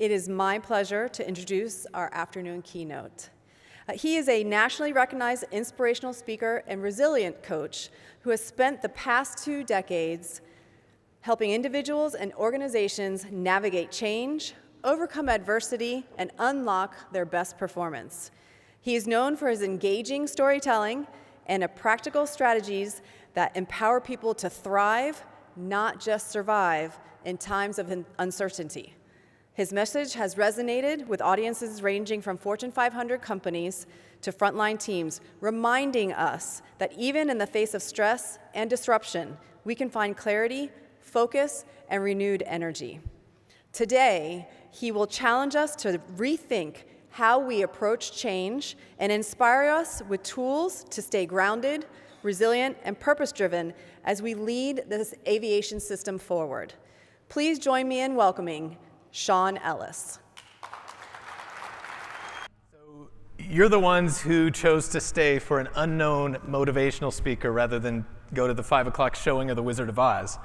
It is my pleasure to introduce our afternoon keynote. He is a nationally recognized inspirational speaker and resilient coach who has spent the past 2 decades helping individuals and organizations navigate change, overcome adversity, and unlock their best performance. He is known for his engaging storytelling and practical strategies that empower people to thrive, not just survive, in times of uncertainty. His message has resonated with audiences ranging from Fortune 500 companies to frontline teams, reminding us that even in the face of stress and disruption, we can find clarity, focus, and renewed energy. Today, he will challenge us to rethink how we approach change and inspire us with tools to stay grounded, resilient, and purpose-driven as we lead this aviation system forward. Please join me in welcoming Shawn Ellis. So you're the ones who chose to stay for an unknown motivational speaker rather than go to the 5 o'clock showing of The Wizard of Oz.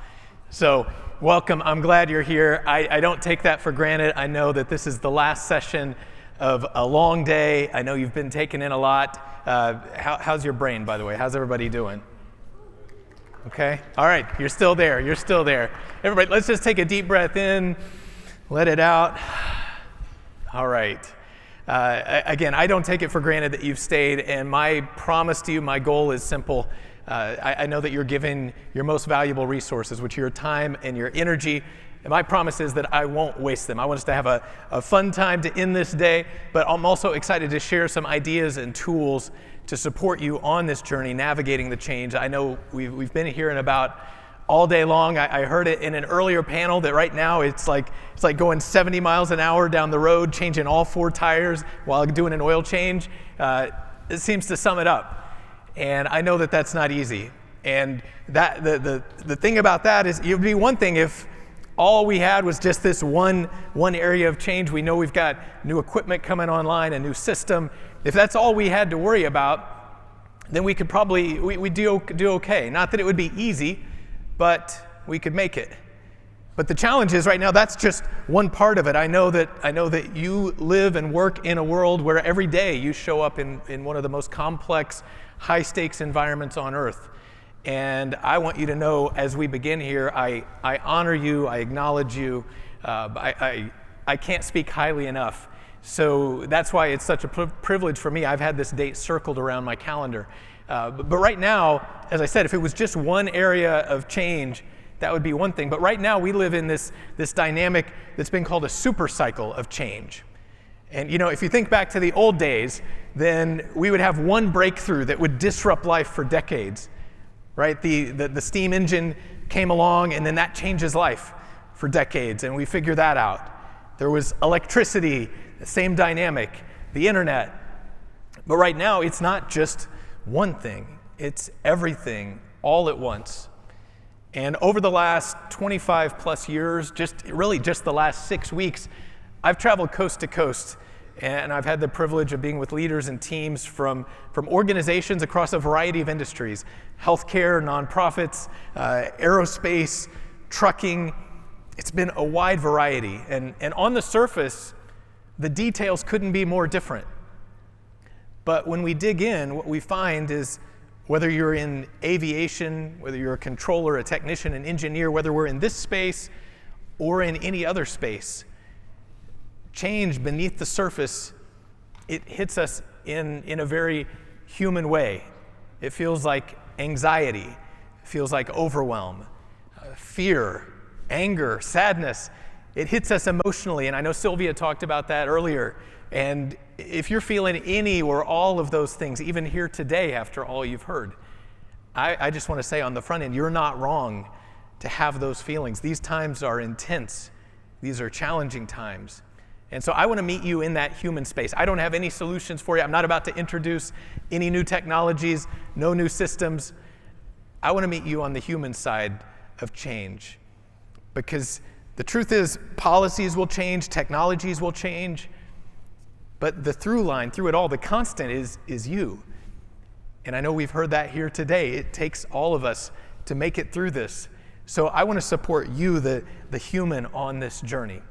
So welcome, I'm glad you're here. I don't take that for granted. I know that this is the last session of a long day. I know you've been taking in a lot. How's your brain, by the way? How's everybody doing? Okay, all right, you're still there, you're still there. Everybody, let's just take a deep breath in. Let it out. All right. Again, I don't take it for granted that you've stayed, and my promise to you, my goal is simple. I know that you're giving your most valuable resources, which are your time and your energy, and my promise is that I won't waste them. I want us to have a fun time to end this day, but I'm also excited to share some ideas and tools to support you on this journey, navigating the change. I know we've been hearing about all day long. I heard it in an earlier panel that right now it's like going 70 miles an hour down the road, changing all 4 tires while doing an oil change. It seems to sum it up. And I know that that's not easy. And that the thing about that is it would be one thing if all we had was just this one area of change. We know we've got new equipment coming online, a new system. If that's all we had to worry about, then we could probably, we'd do okay. Not that it would be easy, but we could make it. But the challenge is right now, that's just one part of it. I know that you live and work in a world where every day you show up in one of the most complex, high-stakes environments on Earth. And I want you to know as we begin here, I honor you, I acknowledge you. I can't speak highly enough. So that's why it's such a privilege for me. I've had this date circled around my calendar. But right now, as I said, if it was just one area of change, that would be one thing. But right now, we live in this dynamic that's been called a super cycle of change. And you know, if you think back to the old days, then we would have one breakthrough that would disrupt life for decades, right? The steam engine came along, and then that changes life for decades, and we figure that out. There was electricity, the same dynamic, the internet. But right now, it's not just one thing, it's everything all at once. And over the last 25 plus years, just the last 6 weeks, I've traveled coast to coast, and I've had the privilege of being with leaders and teams from organizations across a variety of industries: healthcare, nonprofits, aerospace, trucking. It's been a wide variety, and on the surface, the details couldn't be more different. But when we dig in, what we find is whether you're in aviation, whether you're a controller, a technician, an engineer, whether we're in this space or in any other space, change beneath the surface, it hits us in a very human way. It feels like anxiety, it feels like overwhelm, fear, anger, sadness. It hits us emotionally, and I know Sylvia talked about that earlier. And if you're feeling any or all of those things, even here today after all you've heard, I just want to say on the front end, you're not wrong to have those feelings. These times are intense. These are challenging times. And so I want to meet you in that human space. I don't have any solutions for you. I'm not about to introduce any new technologies, no new systems. I want to meet you on the human side of change. Because the truth is, policies will change, technologies will change, but the through line, through it all, the constant is you. And I know we've heard that here today. It takes all of us to make it through this. So I want to support you, the human, on this journey.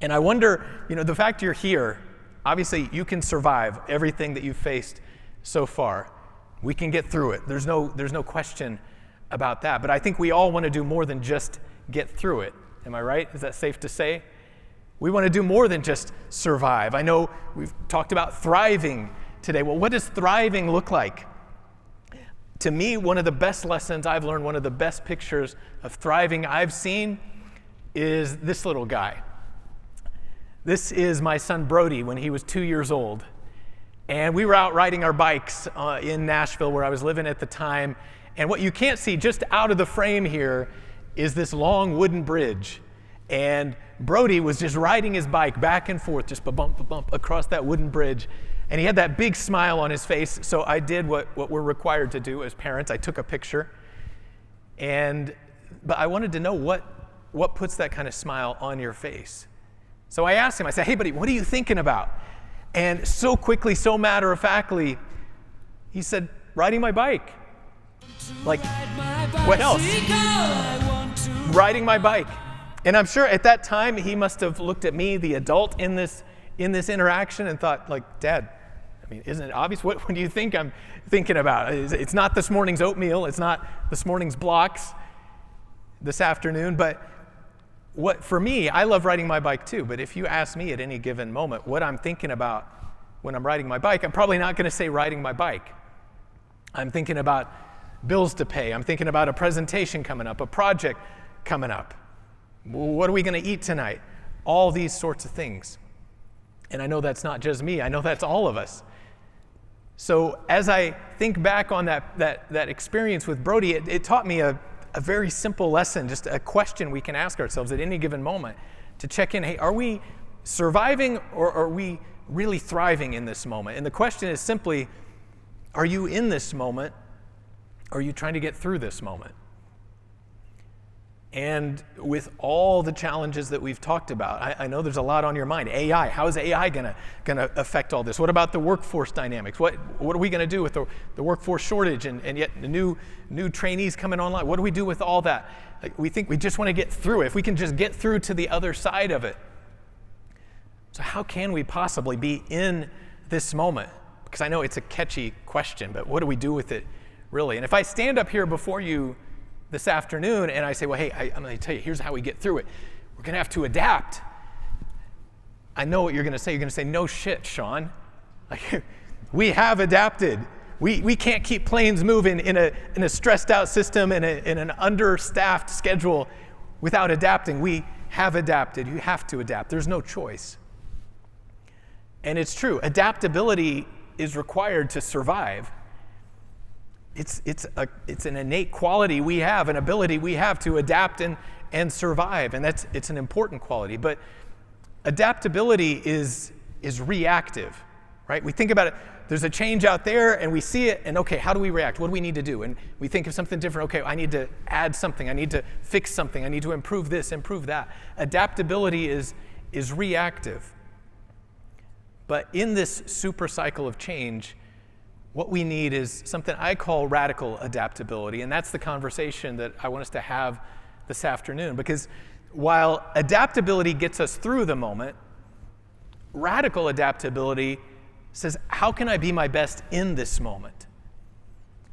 And I wonder, the fact you're here, obviously you can survive everything that you've faced so far. We can get through it. There's no question about that. But I think we all want to do more than just get through it. Am I right? Is that safe to say? We want to do more than just survive. I know we've talked about thriving today. Well, what does thriving look like? To me, one of the best lessons I've learned, one of the best pictures of thriving I've seen is this little guy. This is my son Brody when he was 2 years old. And we were out riding our bikes in Nashville where I was living at the time. And what you can't see just out of the frame here is this long wooden bridge. And Brody was just riding his bike back and forth, just bump across that wooden bridge. And he had that big smile on his face. So I did what we're required to do as parents. I took a picture. But I wanted to know what puts that kind of smile on your face. So I asked him, I said, hey, buddy, what are you thinking about? And so quickly, so matter-of-factly, he said, riding my bike. Like, what else? Riding my bike. And I'm sure at that time, he must have looked at me, the adult in this interaction, and thought, like, Dad, I mean, isn't it obvious? What do you think I'm thinking about? It's not this morning's oatmeal. It's not this morning's blocks this afternoon. But for me, I love riding my bike too. But if you ask me at any given moment what I'm thinking about when I'm riding my bike, I'm probably not going to say riding my bike. I'm thinking about bills to pay. I'm thinking about a presentation coming up, a project coming up. What are we going to eat tonight? All these sorts of things. And I know that's not just me. I know that's all of us. So as I think back on that experience with Brody, it taught me a very simple lesson, just a question we can ask ourselves at any given moment to check in. Hey, are we surviving or are we really thriving in this moment? And the question is simply, are you in this moment or are you trying to get through this moment? And with all the challenges that we've talked about, I know there's a lot on your mind. AI, how is AI gonna affect all this? What about the workforce dynamics? What are we gonna do with the workforce shortage and yet the new trainees coming online? What do we do with all that? Like, we think we just wanna get through it. If we can just get through to the other side of it. So how can we possibly be in this moment? Because I know it's a catchy question, but what do we do with it really? And if I stand up here before you this afternoon and I say, well, hey, I'm going to tell you, here's how we get through it. We're going to have to adapt. I know what you're going to say. You're going to say, no shit, Shawn. Like, we have adapted. We can't keep planes moving in a stressed out system, in an understaffed schedule without adapting. We have adapted. You have to adapt. There's no choice. And it's true. Adaptability is required to survive. It's an innate quality we have, an ability we have to adapt and survive, and it's an important quality. But adaptability is reactive, right? We think about it. There's a change out there, and we see it, and okay, how do we react? What do we need to do? And we think of something different. Okay, I need to add something. I need to fix something. I need to improve this, improve that. Adaptability is reactive. But in this super cycle of change, what we need is something I call radical adaptability, and that's the conversation that I want us to have this afternoon. Because while adaptability gets us through the moment, radical adaptability says, how can I be my best in this moment?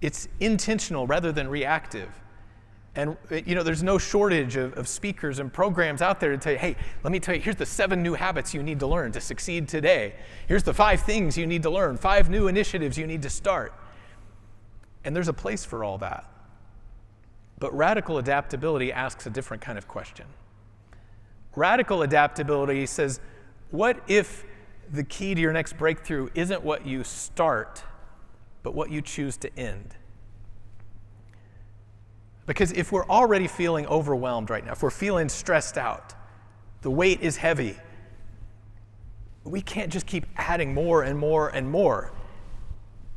It's intentional rather than reactive. And there's no shortage of speakers and programs out there to tell you, hey, let me tell you, here's the 7 new habits you need to learn to succeed today. Here's the 5 things you need to learn, 5 new initiatives you need to start. And there's a place for all that. But radical adaptability asks a different kind of question. Radical adaptability says, what if the key to your next breakthrough isn't what you start, but what you choose to end? Because if we're already feeling overwhelmed right now, if we're feeling stressed out, the weight is heavy, we can't just keep adding more and more and more.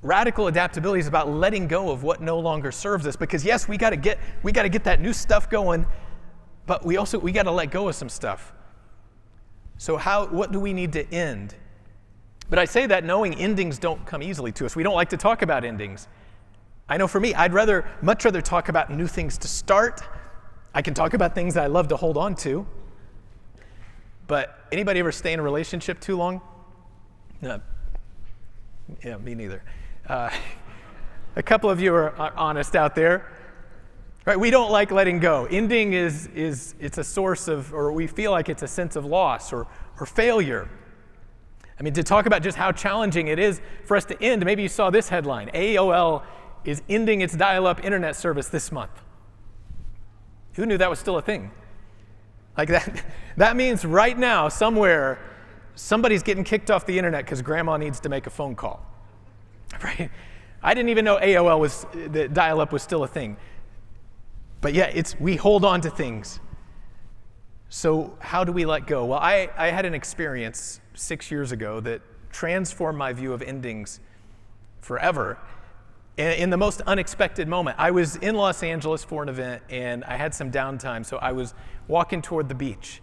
Radical adaptability is about letting go of what no longer serves us. Because yes, we got to get that new stuff going, but we got to let go of some stuff. So what do we need to end? But I say that knowing endings don't come easily to us. We don't like to talk about endings. I know for me, I'd much rather talk about new things to start. I can talk about things that I love to hold on to. But anybody ever stay in a relationship too long? No. Yeah, me neither. A couple of you are honest out there. Right? We don't like letting go. Ending it's a source of, or we feel like it's a sense of loss or failure. I mean, to talk about just how challenging it is for us to end, maybe you saw this headline: AOL is ending its dial-up internet service this month. Who knew that was still a thing? Like that means right now, somewhere, somebody's getting kicked off the internet because grandma needs to make a phone call. Right? I didn't even know the dial-up was still a thing. But yeah, we hold on to things. So how do we let go? Well, I had an experience 6 years ago that transformed my view of endings forever. In the most unexpected moment. I was in Los Angeles for an event, and I had some downtime, so I was walking toward the beach.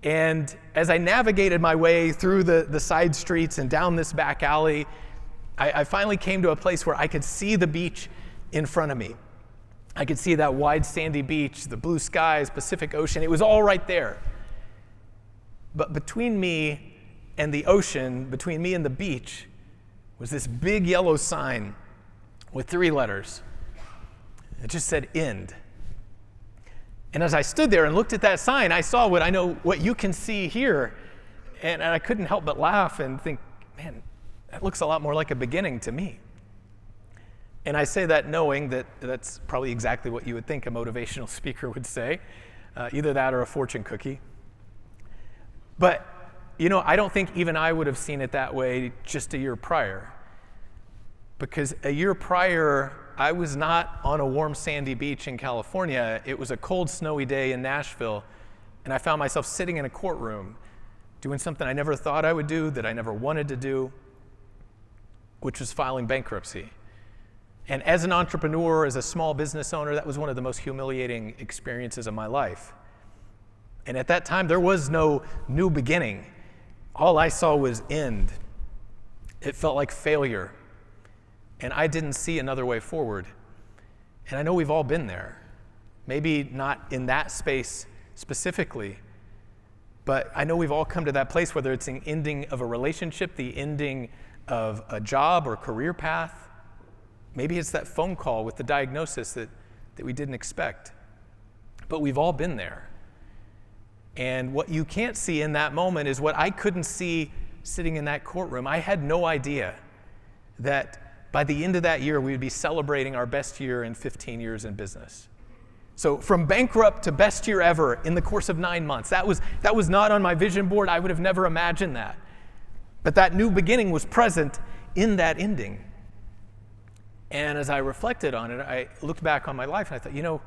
And as I navigated my way through the side streets and down this back alley, I finally came to a place where I could see the beach in front of me. I could see that wide sandy beach, the blue skies, Pacific Ocean. It was all right there. But between me and the ocean, between me and the beach, was this big yellow sign with 3 letters. It just said end. And as I stood there and looked at that sign, I saw what you can see here. And I couldn't help but laugh and think, man, that looks a lot more like a beginning to me. And I say that knowing that that's probably exactly what you would think a motivational speaker would say, either that or a fortune cookie. But, I don't think even I would have seen it that way just a year prior. Because a year prior, I was not on a warm sandy beach in California. It was a cold, snowy day in Nashville, and I found myself sitting in a courtroom doing something I never thought I would do, that I never wanted to do, which was filing bankruptcy. And as an entrepreneur, as a small business owner, that was one of the most humiliating experiences of my life. And at that time, there was no new beginning. All I saw was end. It felt like failure. And I didn't see another way forward. And I know we've all been there. Maybe not in that space specifically, but I know we've all come to that place, whether it's an ending of a relationship, the ending of a job or career path. Maybe it's that phone call with the diagnosis that we didn't expect. But we've all been there. And what you can't see in that moment is what I couldn't see sitting in that courtroom. I had no idea that by the end of that year, we would be celebrating our best year in 15 years in business. So from bankrupt to best year ever in the course of 9 months, that was not on my vision board. I would have never imagined that. But that new beginning was present in that ending. And as I reflected on it, I looked back on my life and I thought,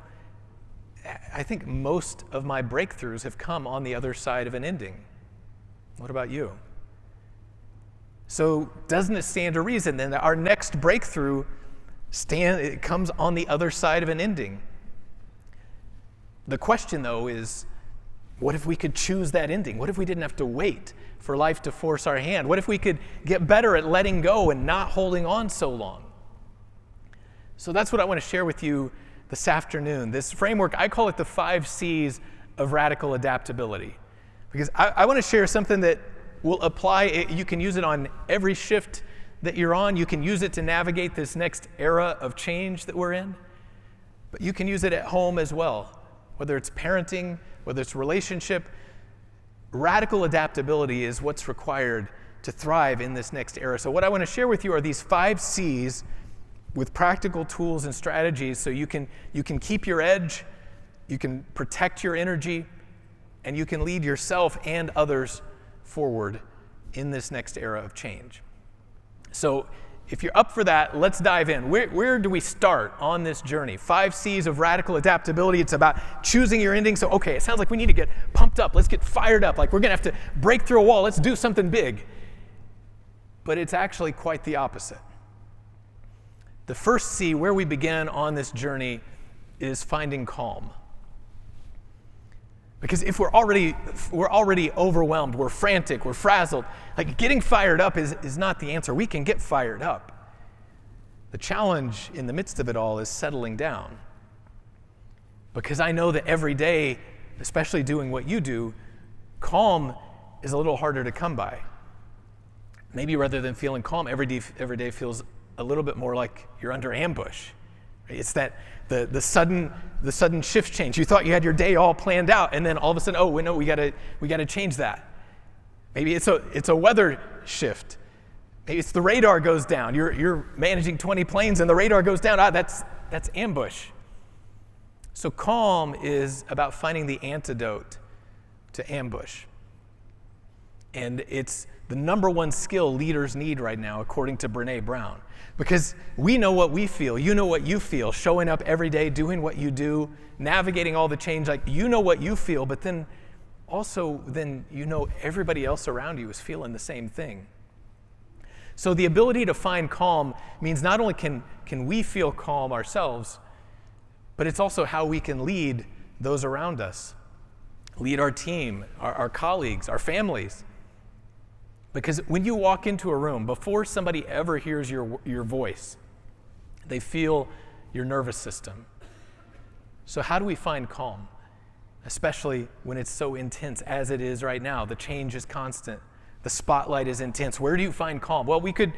I think most of my breakthroughs have come on the other side of an ending. What about you? So doesn't it stand to reason then that our next breakthrough it comes on the other side of an ending? The question, though, is what if we could choose that ending? What if we didn't have to wait for life to force our hand? What if we could get better at letting go and not holding on so long? So that's what I want to share with you this afternoon. This framework, I call it the 5 C's of radical adaptability. Because I want to share something that will apply. You can use it on every shift that you're on. You can use it to navigate this next era of change that we're in. But you can use it at home as well. Whether it's parenting, whether it's relationship, radical adaptability is what's required to thrive in this next era. So what I want to share with you are these 5 C's with practical tools and strategies so you can keep your edge, you can protect your energy, and you can lead yourself and others forward in this next era of change. So if you're up for that, let's dive in. Where do we start on this journey? 5 C's of radical adaptability. It's about choosing your ending. So, okay, it sounds like we need to get pumped up. Let's get fired up. Like we're going to have to break through a wall. Let's do something big. But it's actually quite the opposite. The first C, where we begin on this journey, is finding calm. Because if we're already overwhelmed, we're frantic, we're frazzled, like getting fired up is not the answer. We can get fired up. The challenge in the midst of it all is settling down. Because I know that every day, especially doing what you do, calm is a little harder to come by. Maybe rather than feeling calm, every day feels a little bit more like you're under ambush. It's that the sudden shift change. You thought you had your day all planned out, and then all of a sudden, oh, no, we gotta change that. Maybe it's a weather shift. Maybe it's the radar goes down. You're managing 20 planes, and the radar goes down. That's ambush. So calm is about finding the antidote to ambush. And it's the number one skill leaders need right now, according to Brené Brown. Because we know what we feel, you know what you feel, showing up every day, doing what you do, navigating all the change, like you know what you feel, but then also you know everybody else around you is feeling the same thing. So the ability to find calm means not only can we feel calm ourselves, but it's also how we can lead those around us, lead our team, our colleagues, our families. Because when you walk into a room, before somebody ever hears your voice, they feel your nervous system. So how do we find calm? Especially when it's so intense as it is right now. The change is constant. The spotlight is intense. Where do you find calm? Well, we could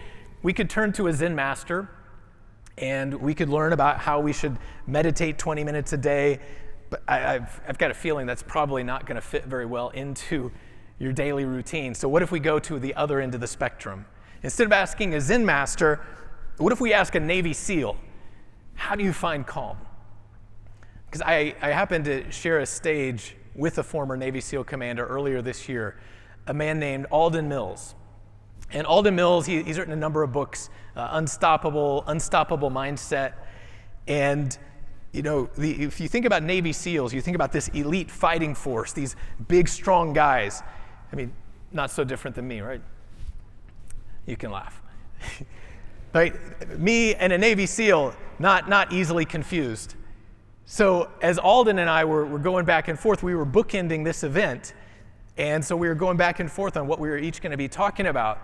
turn to a Zen master, and we could learn about how we should meditate 20 minutes a day. But I've got a feeling that's probably not going to fit very well into your daily routine. So what if we go to the other end of the spectrum? Instead of asking a Zen master, what if we ask a Navy SEAL, how do you find calm? Because I happened to share a stage with a former Navy SEAL commander earlier this year, a man named Alden Mills. And Alden Mills, he's written a number of books, Unstoppable Mindset. And you know, if you think about Navy SEALs, you think about this elite fighting force, these big, strong guys. I mean, not so different than me, right? You can laugh. Right? Me and a Navy SEAL, not easily confused. So as Alden and I were going back and forth, we were bookending this event. And so we were going back and forth on what we were each going to be talking about.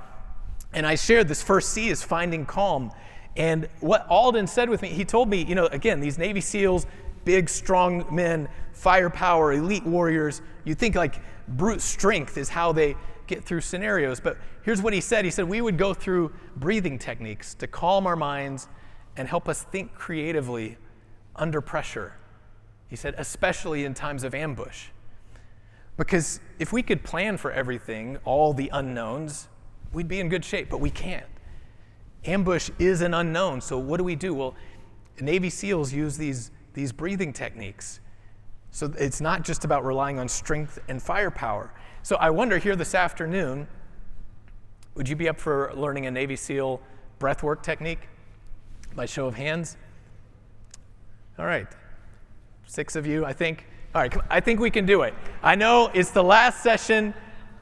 And I shared this first C is finding calm. And what Alden said with me, he told me, you know, again, these Navy SEALs, big, strong men, firepower, elite warriors, you think like brute strength is how they get through scenarios. But here's what he said. He said, we would go through breathing techniques to calm our minds and help us think creatively under pressure. He said, especially in times of ambush. Because if we could plan for everything, all the unknowns, we'd be in good shape, but we can't. Ambush is an unknown, so what do? Well, Navy SEALs use these breathing techniques. So it's not just about relying on strength and firepower. So I wonder here this afternoon, would you be up for learning a Navy SEAL breathwork technique? By show of hands? All right, 6 of you, I think. All right, I think we can do it. I know it's the last session,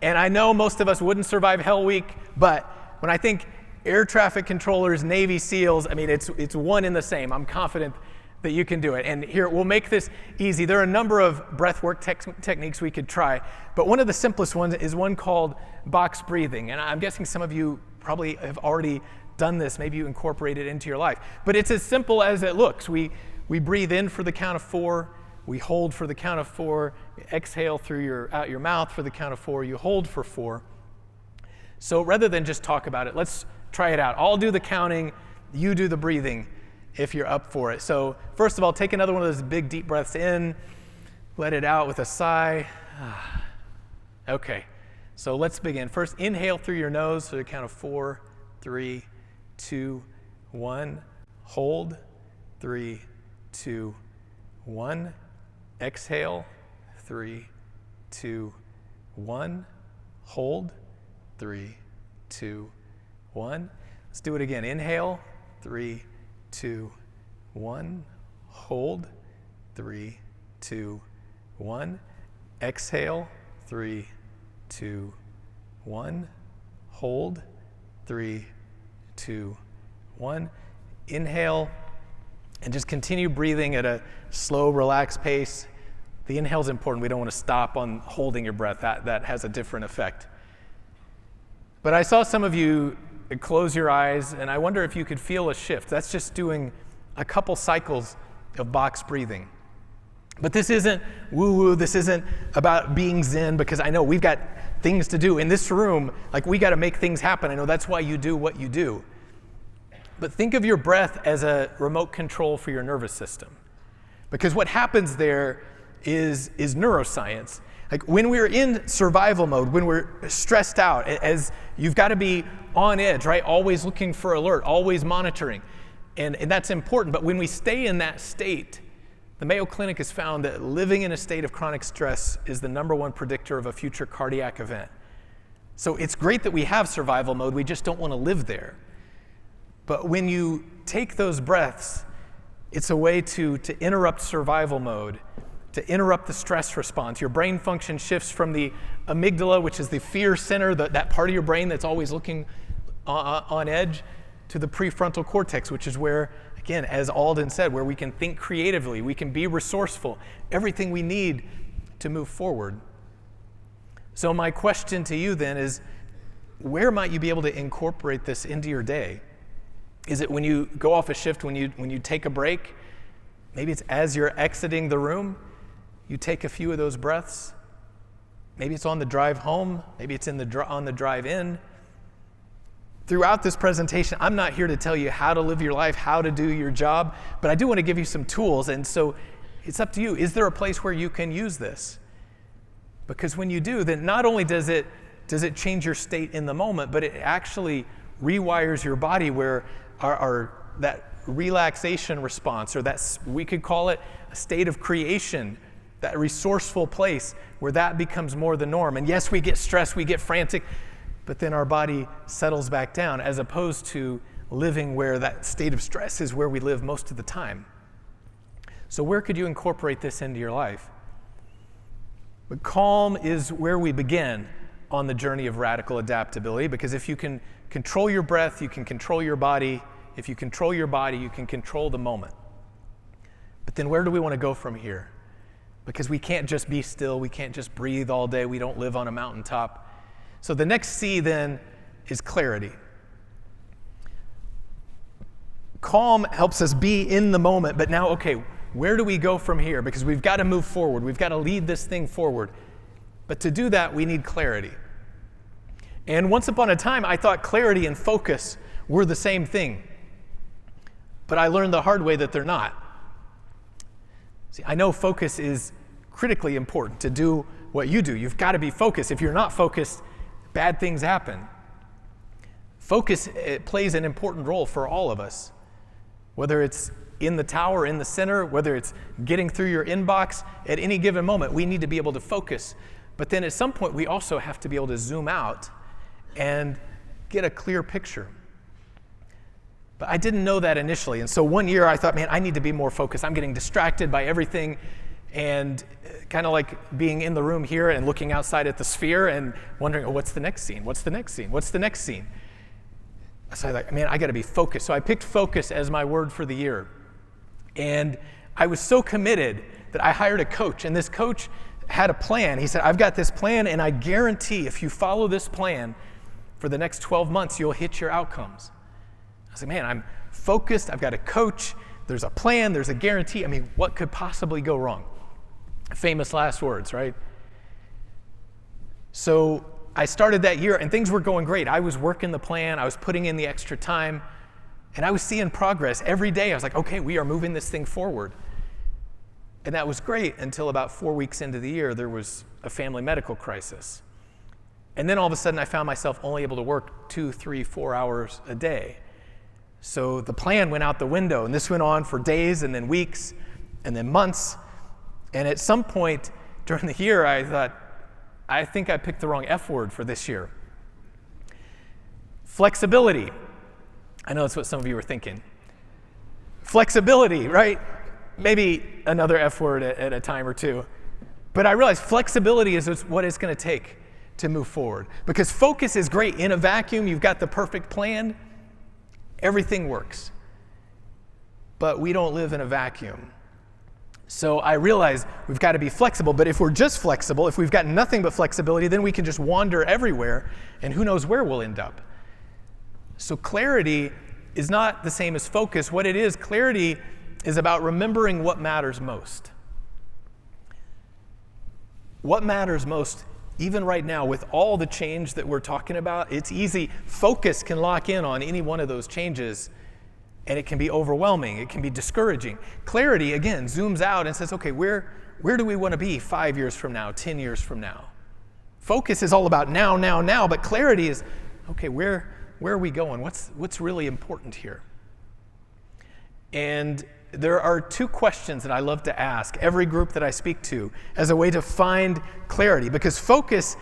and I know most of us wouldn't survive Hell Week, but when I think air traffic controllers, Navy SEALs, I mean, it's one and the same. I'm confident that you can do it. And here, we'll make this easy. There are a number of breathwork techniques we could try, but one of the simplest ones is one called box breathing. And I'm guessing some of you probably have already done this. Maybe you incorporate it into your life. But it's as simple as it looks. We breathe in for the count of 4. We hold for the count of 4. Exhale out your mouth for the count of 4. You hold for 4. So rather than just talk about it, let's try it out. I'll do the counting. You do the breathing if you're up for it. So first of all, take another one of those big deep breaths in. Let it out with a sigh. Okay, so let's begin. First, inhale through your nose for the count of 4, 3, 2, 1. Hold. 3, 2, 1. Exhale. 3, 2, 1. Hold. 3, 2, 1. Let's do it again. Inhale. 3, 2, 1. Hold. 3, 2, 1. Exhale. 3, 2, 1. Hold. 3, 2, 1. Inhale, and just continue breathing at a slow, relaxed pace. The inhale is important. We don't want to stop on holding your breath. That has a different effect. But I saw some of you close your eyes, and I wonder if you could feel a shift. That's just doing a couple cycles of box breathing. But this isn't woo-woo, this isn't about being zen, because I know we've got things to do in this room. Like, we got to make things happen. I know that's why you do what you do. But think of your breath as a remote control for your nervous system. Because what happens there is neuroscience. Like, when we're in survival mode, when we're stressed out, as you've got to be on edge, right? Always looking for alert, always monitoring. And that's important. But when we stay in that state, the Mayo Clinic has found that living in a state of chronic stress is the #1 predictor of a future cardiac event. So it's great that we have survival mode, we just don't want to live there. But when you take those breaths, it's a way to interrupt survival mode, to interrupt the stress response. Your brain function shifts from the amygdala, which is the fear center, that part of your brain that's always looking on edge, to the prefrontal cortex, which is where, again, as Alden said, where we can think creatively, we can be resourceful, everything we need to move forward. So my question to you then is, where might you be able to incorporate this into your day? Is it when you go off a shift, when you take a break? Maybe it's as you're exiting the room, you take a few of those breaths. Maybe it's on the drive home, maybe it's on the drive in. Throughout this presentation, I'm not here to tell you how to live your life, how to do your job, but I do want to give you some tools, and so it's up to you. Is there a place where you can use this? Because when you do, then not only does it change your state in the moment, but it actually rewires your body where that relaxation response, or we could call it a state of creation, that resourceful place where that becomes more the norm. And yes, we get stressed, we get frantic, but then our body settles back down, as opposed to living where that state of stress is where we live most of the time. So where could you incorporate this into your life? But calm is where we begin on the journey of radical adaptability, because if you can control your breath, you can control your body. If you control your body, you can control the moment. But then where do we want to go from here? Because we can't just be still, we can't just breathe all day, we don't live on a mountaintop. So the next C then is clarity. Calm helps us be in the moment, but now, okay, where do we go from here? Because we've got to move forward, we've got to lead this thing forward. But to do that, we need clarity. And once upon a time, I thought clarity and focus were the same thing. But I learned the hard way that they're not. See, I know focus is critically important to do what you do. You've got to be focused. If you're not focused, bad things happen. Focus, it plays an important role for all of us. Whether it's in the tower, in the center, whether it's getting through your inbox, at any given moment, we need to be able to focus. But then at some point, we also have to be able to zoom out and get a clear picture. But I didn't know that initially. And so one year I thought, man, I need to be more focused. I'm getting distracted by everything, and kind of like being in the room here and looking outside at the sphere and wondering, oh, what's the next scene? What's the next scene? What's the next scene? So I thought, man, I got to be focused. So I picked focus as my word for the year. And I was so committed that I hired a coach, and this coach had a plan. He said, I've got this plan, and I guarantee if you follow this plan for the next 12 months, you'll hit your outcomes. I said, man, I'm focused, I've got a coach, there's a plan, there's a guarantee. I mean, what could possibly go wrong? Famous last words, right? So I started that year, and things were going great. I was working the plan, I was putting in the extra time, and I was seeing progress every day. I was like, okay, we are moving this thing forward. And that was great until about 4 weeks into the year, there was a family medical crisis. And then all of a sudden, I found myself only able to work 2, 3, 4 hours a day. So the plan went out the window, and this went on for days and then weeks and then months. And at some point during the year, I thought, I think I picked the wrong F word for this year. Flexibility. I know that's what some of you were thinking. Flexibility, right? Maybe another F word at a time or two. But I realized flexibility is what it's going to take to move forward. Because focus is great. In a vacuum, you've got the perfect plan. Everything works. But we don't live in a vacuum. So I realized we've got to be flexible, but if we're just flexible, if we've got nothing but flexibility, then we can just wander everywhere, and who knows where we'll end up. So clarity is not the same as focus. What it is, clarity is about remembering what matters most. what matters most, even right now, with all the change that we're talking about, it's easy. Focus can lock in on any one of those changes, and it can be overwhelming. It can be discouraging. Clarity, again, zooms out and says, okay, where do we want to be 5 years from now, 10 years from now? Focus is all about now, now, now, but clarity is, okay, where are we going? What's really important here? And there are two questions that I love to ask every group that I speak to as a way to find clarity, because focus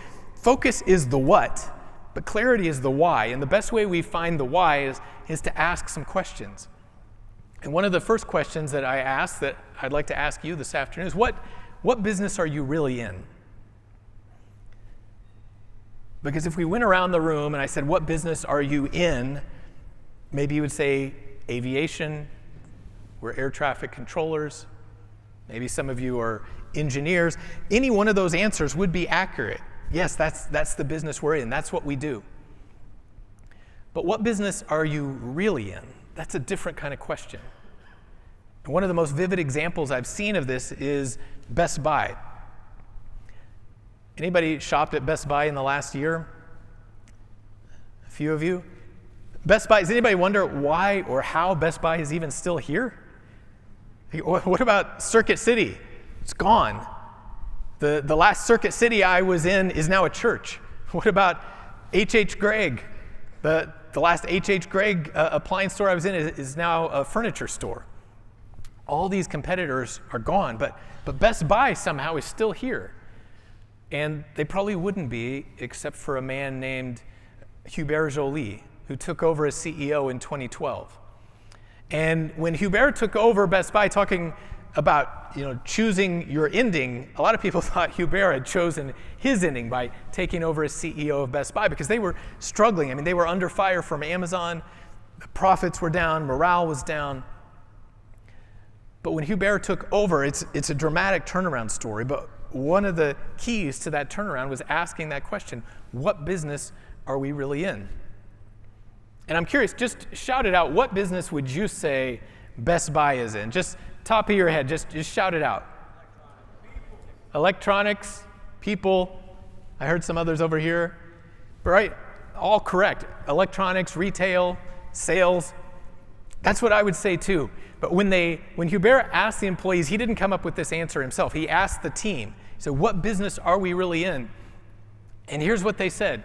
is the what, but clarity is the why. And the best way we find the why is to ask some questions. And one of the first questions that I ask that I'd like to ask you this afternoon is, what business are you really in? Because if we went around the room and I said, what business are you in? Maybe you would say aviation. We're air traffic controllers. Maybe some of you are engineers. Any one of those answers would be accurate. Yes, that's the business we're in. That's what we do. But what business are you really in? That's a different kind of question. And one of the most vivid examples I've seen of this is Best Buy. Anybody shopped at Best Buy in the last year? A few of you? Best Buy, does anybody wonder why or how Best Buy is even still here? What about Circuit City? It's gone. The last Circuit City I was in is now a church. What about H.H. Gregg? The last H.H. Gregg appliance store I was in is now a furniture store. All these competitors are gone, but Best Buy somehow is still here. And they probably wouldn't be except for a man named Hubert Joly, who took over as CEO in 2012. And when Hubert took over Best Buy, talking about choosing your ending, a lot of people thought Hubert had chosen his ending by taking over as CEO of Best Buy, because they were struggling. I mean, they were under fire from Amazon. The profits were down, morale was down. But when Hubert took over, it's a dramatic turnaround story. But one of the keys to that turnaround was asking that question: what business are we really in? And I'm curious, just shout it out. What business would you say Best Buy is in? Just top of your head, just shout it out. Electronics, people. I heard some others over here. But right, all correct. Electronics, retail, sales. That's what I would say too. But when Hubert asked the employees, he didn't come up with this answer himself. He asked the team. He said, what business are we really in? And here's what they said.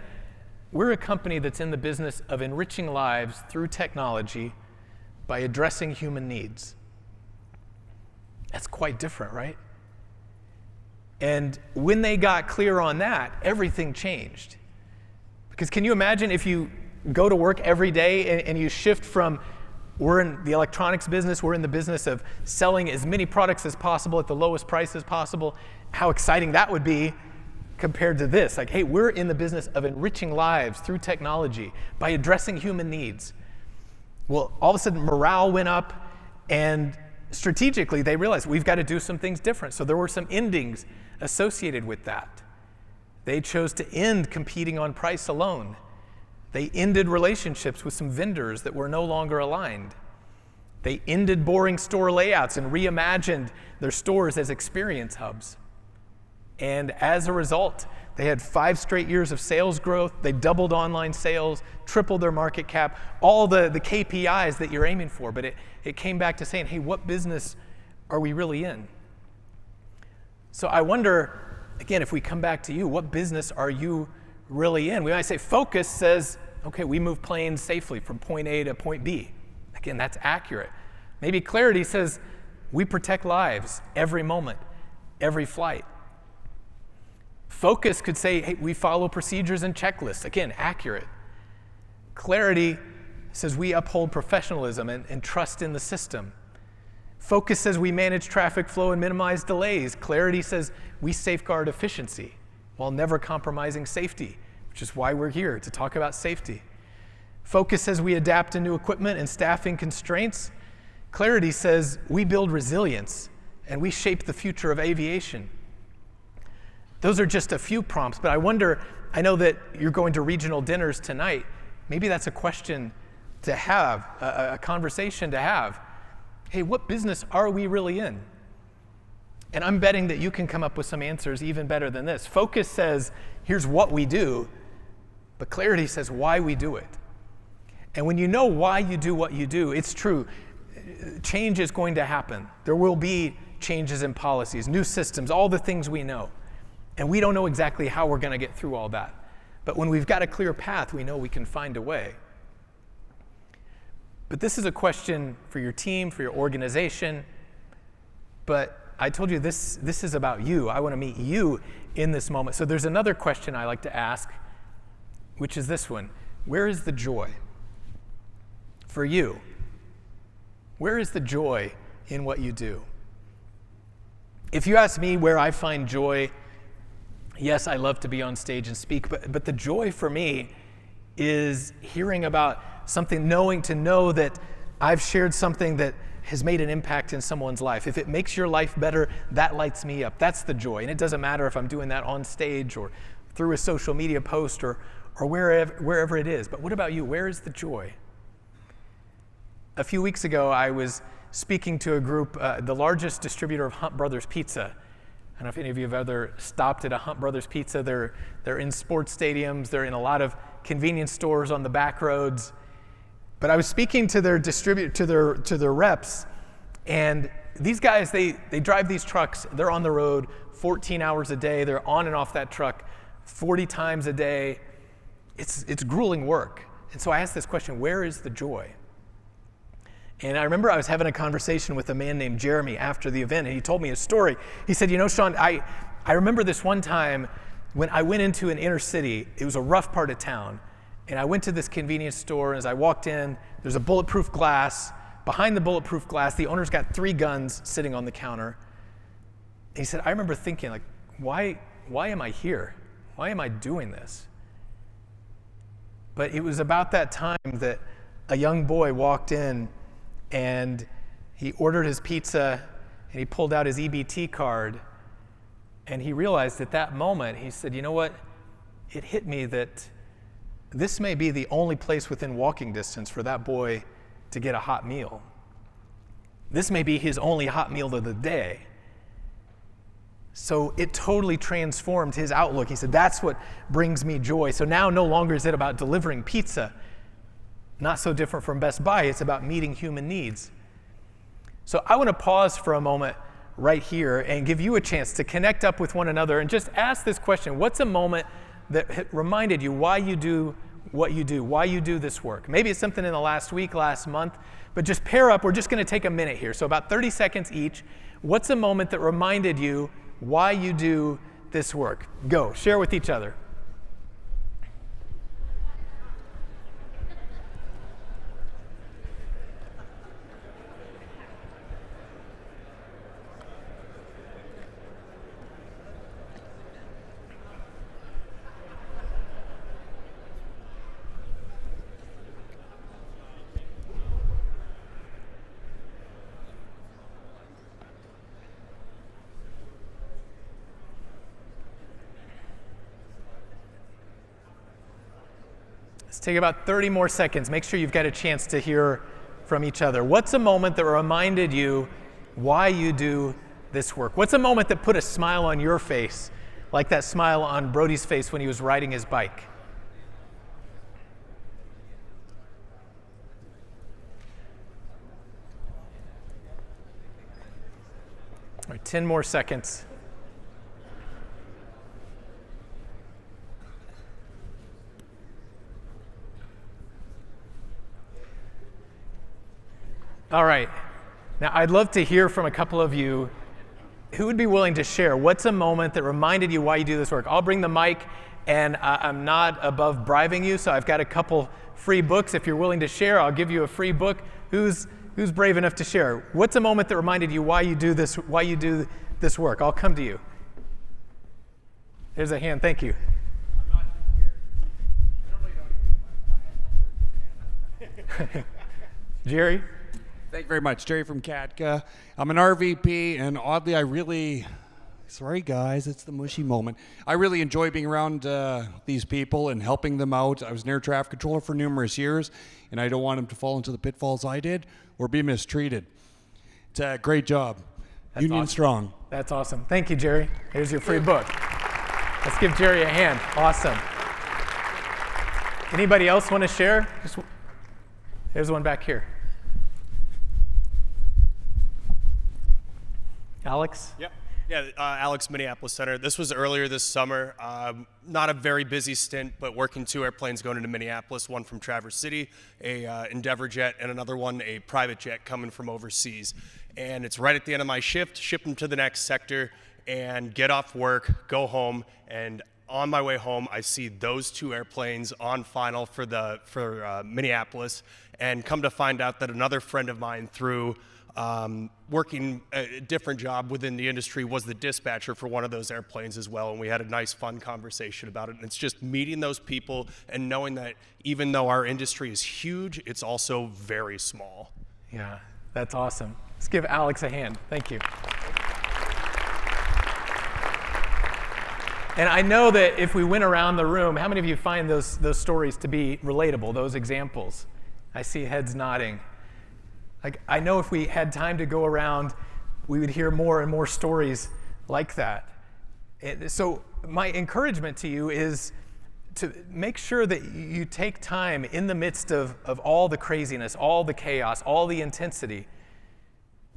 We're a company that's in the business of enriching lives through technology by addressing human needs. That's quite different, right? And when they got clear on that, everything changed. Because can you imagine if you go to work every day and you shift from, we're in the electronics business, we're in the business of selling as many products as possible at the lowest price as possible, how exciting that would be compared to this. Like, hey, we're in the business of enriching lives through technology by addressing human needs. Well, all of a sudden morale went up, and strategically they realized we've got to do some things different. So there were some endings associated with that. They chose to end competing on price alone. They ended relationships with some vendors that were no longer aligned. They ended boring store layouts and reimagined their stores as experience hubs. And as a result, they had 5 straight years of sales growth. They doubled online sales, tripled their market cap, all the KPIs that you're aiming for. But it came back to saying, hey, what business are we really in? So I wonder, again, if we come back to you, what business are you really in? We might say focus says, okay, we move planes safely from point A to point B. Again, that's accurate. Maybe clarity says we protect lives every moment, every flight. Focus could say, hey, we follow procedures and checklists. Again, accurate. Clarity says we uphold professionalism and trust in the system. Focus says we manage traffic flow and minimize delays. Clarity says we safeguard efficiency while never compromising safety, which is why we're here, to talk about safety. Focus says we adapt to new equipment and staffing constraints. Clarity says we build resilience and we shape the future of aviation. Those are just a few prompts, but I wonder, I know that you're going to regional dinners tonight. Maybe that's a question to have, a conversation to have. Hey, what business are we really in? And I'm betting that you can come up with some answers even better than this. Focus says, here's what we do, but clarity says why we do it. And when you know why you do what you do, it's true. Change is going to happen. There will be changes in policies, new systems, all the things we know. And we don't know exactly how we're going to get through all that. But when we've got a clear path, we know we can find a way. But this is a question for your team, for your organization. But I told you this is about you. I want to meet you in this moment. So there's another question I like to ask, which is this one. Where is the joy for you? Where is the joy in what you do? If you ask me where I find joy, yes, I love to be on stage and speak, but the joy for me is hearing about something, to know that I've shared something that has made an impact in someone's life. If it makes your life better, that lights me up. That's the joy. And it doesn't matter if I'm doing that on stage or through a social media post or wherever it is. But what about you? Where is the joy? A few weeks ago, I was speaking to a group, the largest distributor of Hunt Brothers Pizza. I don't know if any of you have ever stopped at a Hunt Brothers Pizza. They're in sports stadiums. They're in a lot of convenience stores on the back roads. But I was speaking to their to their reps, and these guys, they drive these trucks. They're on the road 14 hours a day. They're on and off that truck 40 times a day. It's grueling work. And so I asked this question, where is the joy? And I remember I was having a conversation with a man named Jeremy after the event, and he told me a story. He said, Shawn, I remember this one time when I went into an inner city. It was a rough part of town. And I went to this convenience store, and as I walked in, there's a bulletproof glass. Behind the bulletproof glass, the owner's got 3 guns sitting on the counter. And he said, I remember thinking, like, why am I here? Why am I doing this? But it was about that time that a young boy walked in, and he ordered his pizza, and he pulled out his EBT card, and he realized at that moment, he said, you know what? It hit me that this may be the only place within walking distance for that boy to get a hot meal. This may be his only hot meal of the day. So it totally transformed his outlook. He said, that's what brings me joy. So now no longer is it about delivering pizza. Not so different from Best Buy. It's about meeting human needs. So I want to pause for a moment right here and give you a chance to connect up with one another and just ask this question. What's a moment that reminded you why you do what you do, why you do this work? Maybe it's something in the last week, last month, but just pair up. We're just going to take a minute here. So about 30 seconds each. What's a moment that reminded you why you do this work? Go, share with each other. Let's take about 30 more seconds. Make sure you've got a chance to hear from each other. What's a moment that reminded you why you do this work? What's a moment that put a smile on your face, like that smile on Brody's face when he was riding his bike? All right, 10 more seconds. All right. Now, I'd love to hear from a couple of you who would be willing to share. What's a moment that reminded you why you do this work? I'll bring the mic, and I'm not above bribing you, so I've got a couple free books. If you're willing to share, I'll give you a free book. Who's brave enough to share? What's a moment that reminded you why you do this work? I'll come to you. There's a hand. Thank you. I'm not too scared. I normally don't even Jerry? Thank you very much. Jerry from Katka. I'm an RVP, and oddly, sorry guys, it's the mushy moment. I really enjoy being around these people and helping them out. I was an air traffic controller for numerous years, and I don't want them to fall into the pitfalls I did or be mistreated. It's a great job. Union awesome. strong. That's awesome. Thank you, Jerry. Here's your free book. Let's give Jerry a hand. Awesome. Anybody else want to share? There's one back here. Alex? Yep. Yeah, Alex, Minneapolis Center. This was earlier this summer. Not a very busy stint, but working 2 airplanes going into Minneapolis, one from Traverse City, a Endeavor jet, and another one, a private jet coming from overseas. And it's right at the end of my shift, ship them to the next sector, and get off work, go home, and on my way home, I see those 2 airplanes on final for Minneapolis, and come to find out that another friend of mine through working a different job within the industry was the dispatcher for one of those airplanes as well, and we had a nice fun conversation about it. And it's just meeting those people and knowing that even though our industry is huge, it's also very small. Yeah, that's awesome. Let's give Alex a hand. Thank you. And I know that if we went around the room, how many of you find those stories to be relatable, those examples? I see heads nodding. Like, I know if we had time to go around, we would hear more and more stories like that. So my encouragement to you is to make sure that you take time in the midst of all the craziness, all the chaos, all the intensity,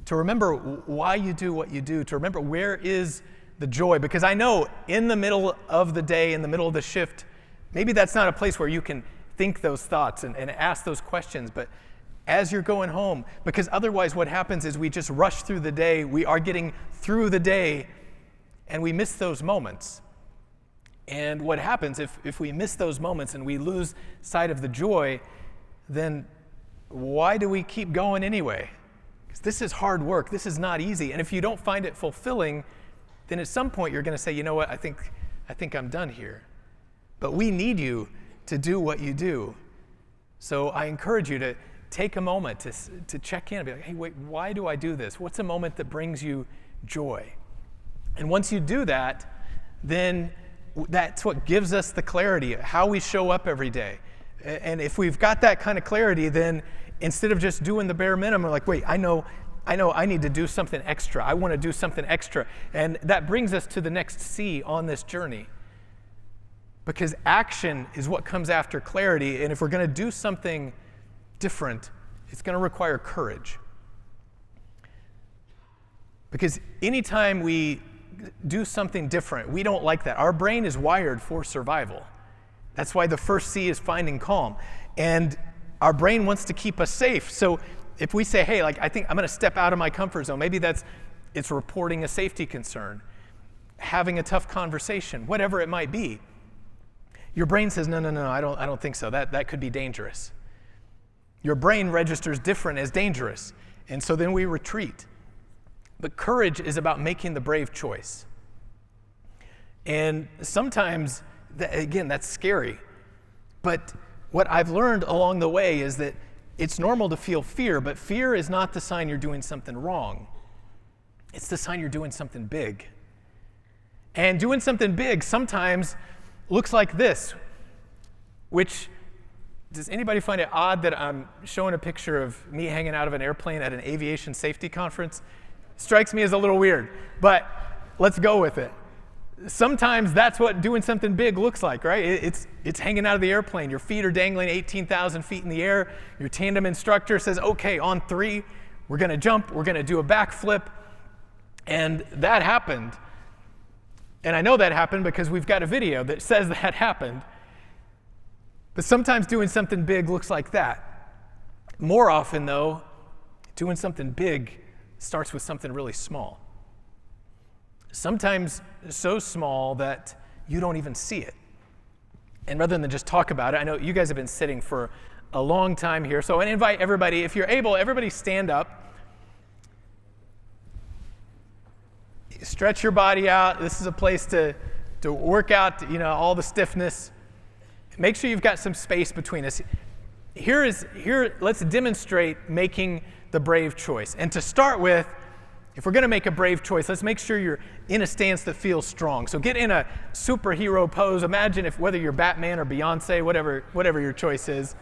to remember why you do what you do, to remember where is the joy. Because I know in the middle of the day, in the middle of the shift, maybe that's not a place where you can think those thoughts and ask those questions, but as you're going home, because otherwise what happens is we just rush through the day, we are getting through the day, and we miss those moments. And what happens if we miss those moments and we lose sight of the joy, then why do we keep going anyway? Because this is hard work, this is not easy, and if you don't find it fulfilling, then at some point you're going to say, you know what, I think I'm done here. But we need you to do what you do. So I encourage you to take a moment to check in and be like, hey, wait, why do I do this? What's a moment that brings you joy? And once you do that, then that's what gives us the clarity, how we show up every day. And if we've got that kind of clarity, then instead of just doing the bare minimum, we're like, wait, I know I need to do something extra. I want to do something extra. And that brings us to the next C on this journey. Because action is what comes after clarity. And if we're going to do something different, it's going to require courage. Because anytime we do something different, we don't like that. Our brain is wired for survival. That's why the first C is finding calm. And our brain wants to keep us safe. So if we say, hey, I think I'm going to step out of my comfort zone, maybe it's reporting a safety concern, having a tough conversation, whatever it might be. Your brain says, no, I don't think so. That could be dangerous. Your brain registers different as dangerous, and so then we retreat. But courage is about making the brave choice. And sometimes, that's scary. But what I've learned along the way is that it's normal to feel fear, but fear is not the sign you're doing something wrong. It's the sign you're doing something big. And doing something big sometimes looks like this, which, does anybody find it odd that I'm showing a picture of me hanging out of an airplane at an aviation safety conference? Strikes me as a little weird, but let's go with it. Sometimes that's what doing something big looks like, right? It's hanging out of the airplane. Your feet are dangling 18,000 feet in the air. Your tandem instructor says, okay, on 3, we're going to jump, we're going to do a backflip. And that happened. And I know that happened because we've got a video that says that happened. But sometimes doing something big looks like that. More often, though, doing something big starts with something really small. Sometimes so small that you don't even see it. And rather than just talk about it, I know you guys have been sitting for a long time here, so I invite everybody, if you're able, everybody stand up. Stretch your body out. This is a place to work out, all the stiffness. Make sure you've got some space between us. Here, let's demonstrate making the brave choice. And to start with, if we're going to make a brave choice, let's make sure you're in a stance that feels strong. So get in a superhero pose. Imagine whether you're Batman or Beyonce, whatever your choice is.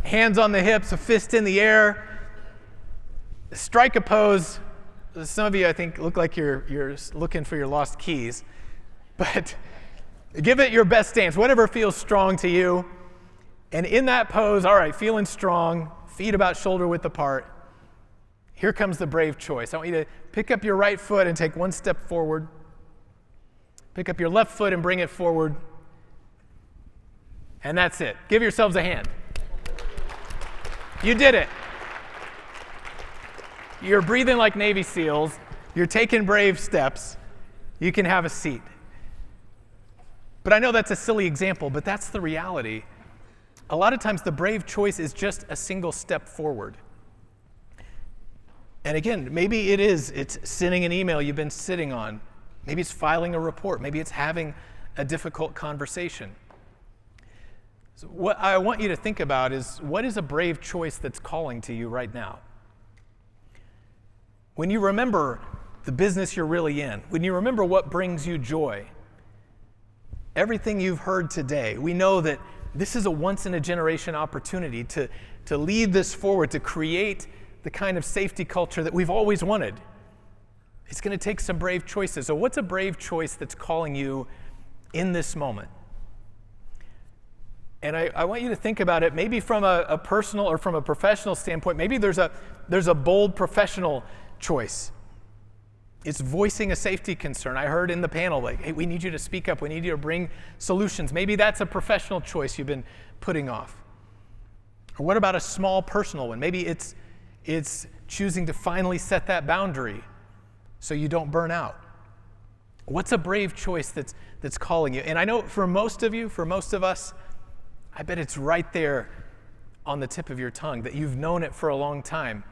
Hands on the hips, a fist in the air. Strike a pose. some of you, I think, look like you're looking for your lost keys, but give it your best stance, whatever feels strong to you. And in that pose, all right, feeling strong, feet about shoulder width apart, here comes the brave choice. I want you to pick up your right foot and take one step forward. Pick up your left foot and bring it forward. And that's it. Give yourselves a hand. You did it. You're breathing like Navy SEALs. You're taking brave steps. You can have a seat. But I know that's a silly example, but that's the reality. A lot of times the brave choice is just a single step forward. And again, maybe it's sending an email you've been sitting on. Maybe it's filing a report. Maybe it's having a difficult conversation. So what I want you to think about is, what is a brave choice that's calling to you right now? When you remember the business you're really in, when you remember what brings you joy, everything you've heard today, we know that this is a once-in-a-generation opportunity to lead this forward, to create the kind of safety culture that we've always wanted. It's going to take some brave choices. So what's a brave choice that's calling you in this moment? And I want you to think about it maybe from a personal or from a professional standpoint. Maybe there's a bold professional choice. It's voicing a safety concern. I heard in the panel, like, hey, we need you to speak up. We need you to bring solutions. Maybe that's a professional choice you've been putting off. Or what about a small personal one? Maybe it's choosing to finally set that boundary so you don't burn out. What's a brave choice that's calling you? And I know for most of you, for most of us, I bet it's right there on the tip of your tongue, that you've known it for a long time.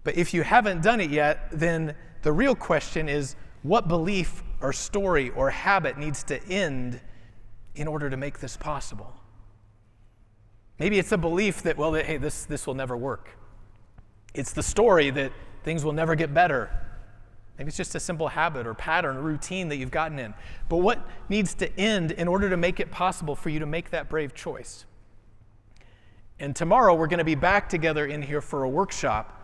But if you haven't done it yet, then the real question is, what belief or story or habit needs to end in order to make this possible? Maybe it's a belief that, well, hey, this will never work. It's the story that things will never get better. Maybe it's just a simple habit or pattern or routine that you've gotten in. But what needs to end in order to make it possible for you to make that brave choice? And tomorrow we're going to be back together in here for a workshop,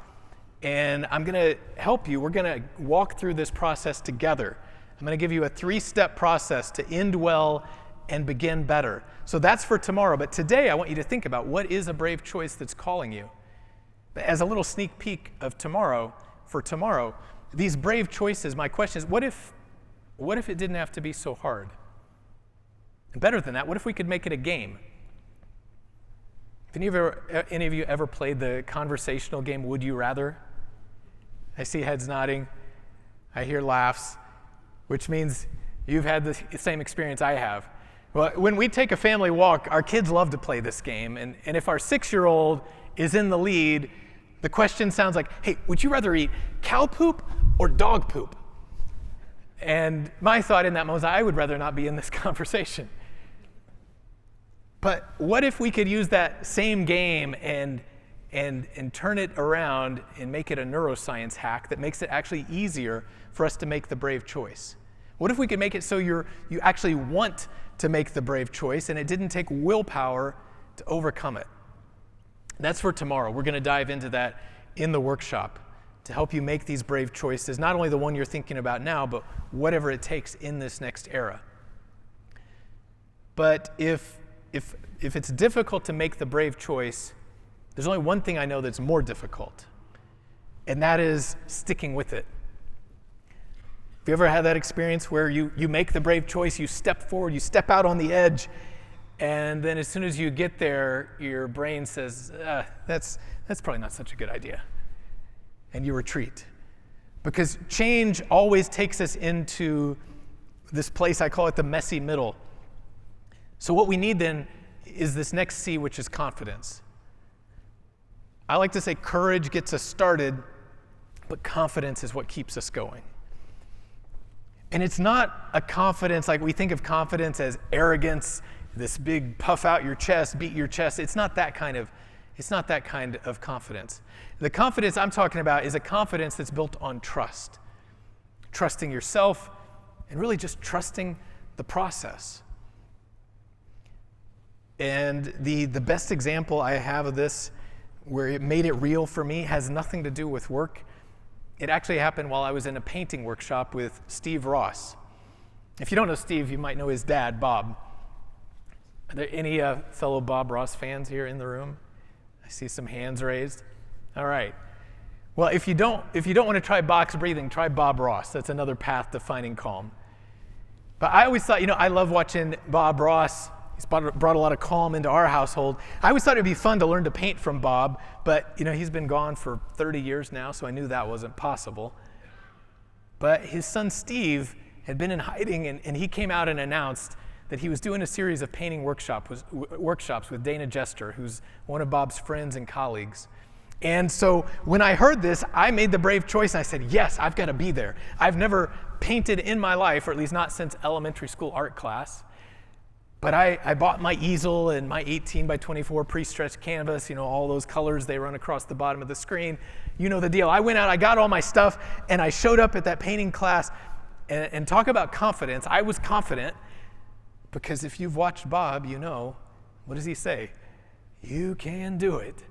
and I'm going to help you. We're going to walk through this process together. I'm going to give you a 3-step process to end well and begin better. So that's for tomorrow. But today I want you to think about, what is a brave choice that's calling you? As a little sneak peek of tomorrow, for tomorrow, these brave choices, my question is, what if it didn't have to be so hard? And better than that, what if we could make it a game? Have any of you ever played the conversational game, Would You Rather? I see heads nodding. I hear laughs, which means you've had the same experience I have. Well, when we take a family walk, our kids love to play this game. And if our 6-year-old is in the lead, the question sounds like, hey, would you rather eat cow poop or dog poop? And my thought in that moment is, I would rather not be in this conversation. But what if we could use that same game and turn it around and make it a neuroscience hack that makes it actually easier for us to make the brave choice? What if we could make it so you actually want to make the brave choice and it didn't take willpower to overcome it? That's for tomorrow. We're going to dive into that in the workshop to help you make these brave choices, not only the one you're thinking about now, but whatever it takes in this next era. But if it's difficult to make the brave choice, there's only one thing I know that's more difficult, and that is sticking with it. Have you ever had that experience where you make the brave choice, you step forward, you step out on the edge, and then as soon as you get there, your brain says, that's probably not such a good idea, and you retreat? Because change always takes us into this place, I call it the messy middle. So what we need then is this next C, which is confidence. I like to say courage gets us started, but confidence is what keeps us going. And it's not a confidence like we think of confidence as arrogance, this big puff out your chest, beat your chest. It's not that kind of confidence. The confidence I'm talking about is a confidence that's built on trust. Trusting yourself and really just trusting the process. And the best example I have of this, where it made it real for me, has nothing to do with work. It actually happened while I was in a painting workshop with Steve Ross. If you don't know Steve, you might know his dad, Bob. Are there any fellow Bob Ross fans here in the room? I see some hands raised. All right. Well, if you don't want to try box breathing, try Bob Ross. That's another path to finding calm. But I always thought, I love watching Bob Ross. He's brought a lot of calm into our household. I always thought it'd be fun to learn to paint from Bob, but he's been gone for 30 years now, so I knew that wasn't possible. But his son Steve had been in hiding, and he came out and announced that he was doing a series of painting workshops with Dana Jester, who's one of Bob's friends and colleagues. And so when I heard this, I made the brave choice, and I said, yes, I've got to be there. I've never painted in my life, or at least not since elementary school art class. But I bought my easel and my 18 by 24 pre-stretched canvas, all those colors they run across the bottom of the screen. You know the deal. I went out, I got all my stuff, and I showed up at that painting class. And talk about confidence. I was confident because if you've watched Bob, what does he say? You can do it.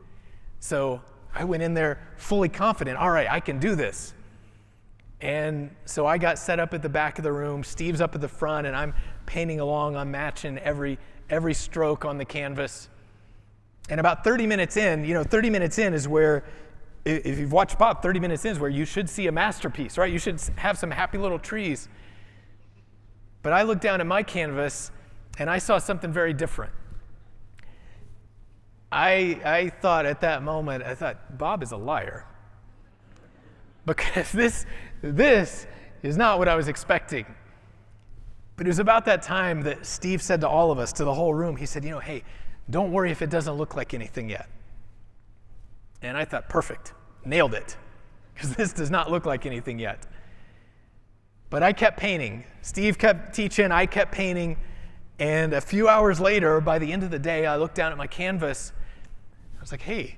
So I went in there fully confident. All right, I can do this. And so I got set up at the back of the room. Steve's up at the front, and I'm painting along. I'm matching every stroke on the canvas. And about 30 minutes in, 30 minutes in is where, if you've watched Bob, 30 minutes in is where you should see a masterpiece, right? You should have some happy little trees. But I looked down at my canvas, and I saw something very different. I thought at that moment, Bob is a liar. Because this is not what I was expecting. But it was about that time that Steve said to all of us, to the whole room, he said, hey, don't worry if it doesn't look like anything yet. And I thought, perfect, nailed it, because this does not look like anything yet. But I kept painting. Steve kept teaching, I kept painting, and a few hours later, by the end of the day, I looked down at my canvas. I was like, hey,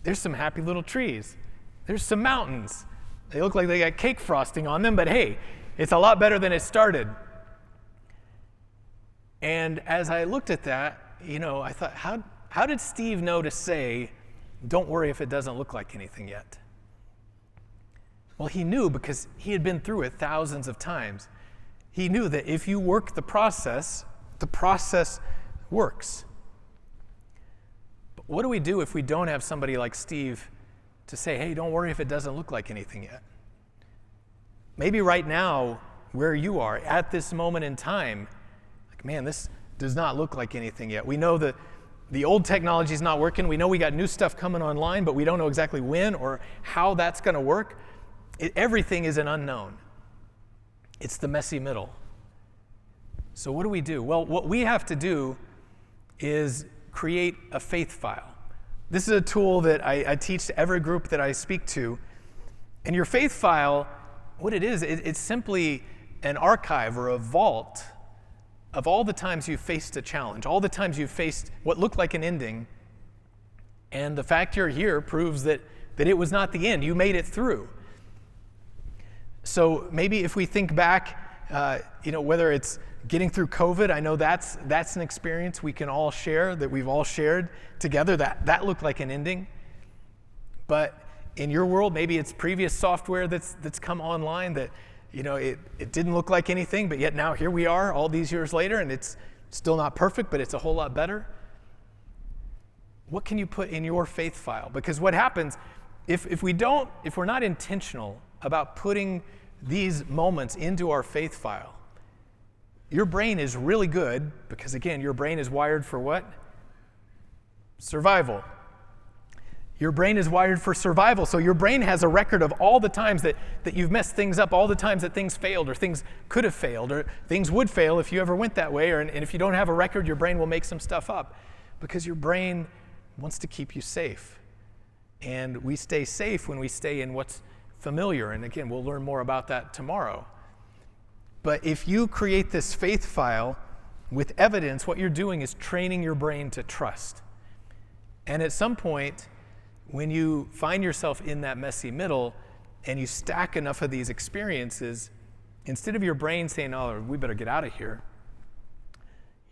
there's some happy little trees. There's some mountains. They look like they got cake frosting on them, but hey, it's a lot better than it started. And as I looked at that, I thought, how did Steve know to say, don't worry if it doesn't look like anything yet? Well, he knew because he had been through it thousands of times. He knew that if you work the process works. But what do we do if we don't have somebody like Steve to say, hey, don't worry if it doesn't look like anything yet? Maybe right now, where you are, at this moment in time, like, man, this does not look like anything yet. We know that the old technology is not working. We know we got new stuff coming online, but we don't know exactly when or how that's going to work. Everything is an unknown. It's the messy middle. So what do we do? Well, what we have to do is create a faith file. This is a tool that I teach to every group that I speak to. And your faith file, what it is, it's simply an archive or a vault of all the times you've faced a challenge, all the times you've faced what looked like an ending. And the fact you're here proves that it was not the end. You made it through. So maybe if we think back, whether it's getting through COVID, I know that's an experience we can all share, that we've all shared together, that looked like an ending. But in your world, maybe it's previous software that's come online that, it didn't look like anything, but yet now here we are all these years later, and it's still not perfect, but it's a whole lot better. What can you put in your faith file? Because what happens if we're not intentional about putting these moments into our faith file, your brain is really good, because again, your brain is wired for what? Survival. Your brain is wired for survival, so your brain has a record of all the times that you've messed things up, all the times that things failed, or things could have failed, or things would fail if you ever went that way, and if you don't have a record, your brain will make some stuff up, because your brain wants to keep you safe. And we stay safe when we stay in what's familiar, and again, we'll learn more about that tomorrow. But if you create this faith file with evidence, what you're doing is training your brain to trust. And at some point, when you find yourself in that messy middle and you stack enough of these experiences, instead of your brain saying, oh, we better get out of here,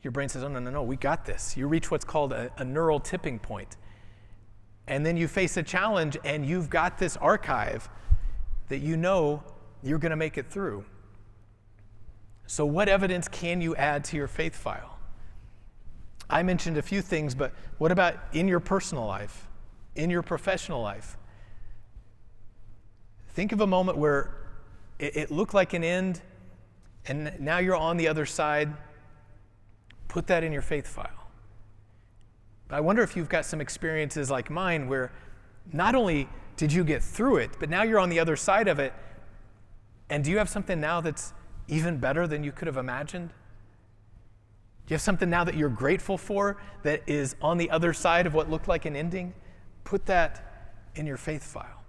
your brain says, oh, no, we got this. You reach what's called a neural tipping point. And then you face a challenge, and you've got this archive. that you know you're going to make it through. So what evidence can you add to your faith file? I mentioned a few things, but what about in your personal life, in your professional life? Think of a moment where it looked like an end, and now you're on the other side. Put that in your faith file. But I wonder if you've got some experiences like mine where not only did you get through it, but now you're on the other side of it, and do you have something now that's even better than you could have imagined? Do you have something now that you're grateful for that is on the other side of what looked like an ending? Put that in your faith file.